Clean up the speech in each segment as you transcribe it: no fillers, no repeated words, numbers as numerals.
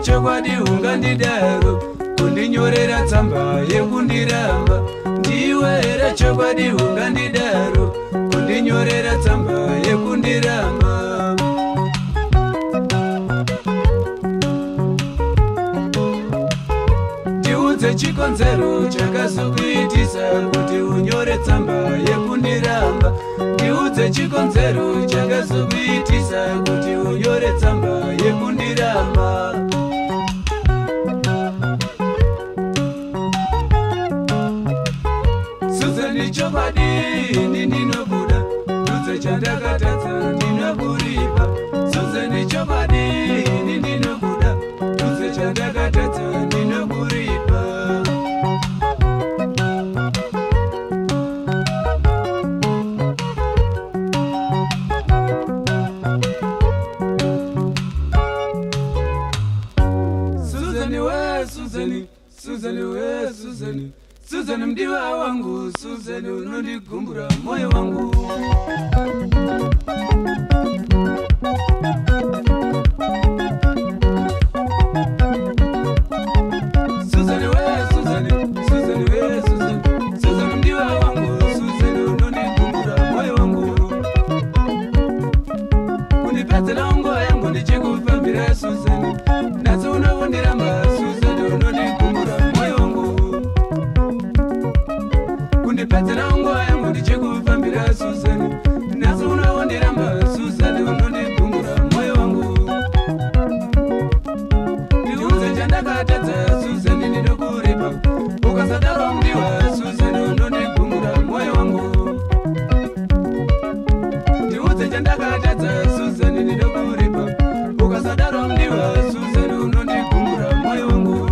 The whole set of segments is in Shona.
Chokwadi ungandidaro kundinyorera tsamba yekundiramba ndiwe chokwadi ungandidaro kundinyorera tsamba yekundiramba ndiudze chikonzero chakazokuitisa kuti unyore tsamba yekundiramba ndiudze chikonzero chakazokuitisa kuti unyore tsamba yekundiramba chokwadi ndinobuda ndudze chandakatadza ndinokuripa Suzani chokwadi ndinobuda ndudze chandakatadza ndinokuripa Suzani we Suzani Suzani we Suzani Suzani mdiwa wangu, Suzani unondigumbura moyo wangu. Suzani we, Suzani, Suzani we, Suzani, Suzani mdiwa wangu, Suzani unondigumbura moyo wangu. Kunipetela ungo yangu ndichikufambira Suzani, nazo unawondiramba Suzani unondigumbura moyo wangu. Kundipetela ungo yangu ndichikufambira Suzani, nazo unawondiramba Suzani unondigumbura moyo wangu. Ndiudze chandakatadza Suzani ndinokuripa, ukasadaro mdiwa Suzani unondigumbura moyo wangu. Ndiudze chandakatadza Suzani ndinokuripa, ukasadaro mdiwa Suzani unondigumbura moyo wangu.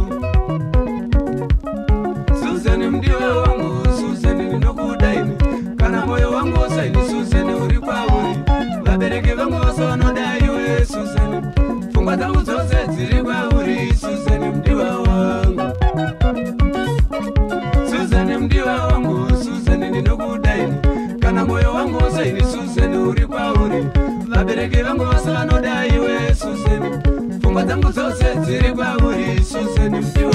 Suzani mdiwa wangu, Suzani ndinokudaini, kana moyo wangu usaini Suzani uri kwauri, vabereki vangu vose vanodaiwe Suzani, pfungwa dzangu dzose dziri kwauri Suzani mdiwa wangu. Suzani mdiwa wangu, Suzani ndinokudaini, kana moyo wangu usaini Suzani uri kwauri, vabereki vangu vose vanodaiwe Suzani, pfungwa dzangu dzose dziri kwauri Suzani mdiwa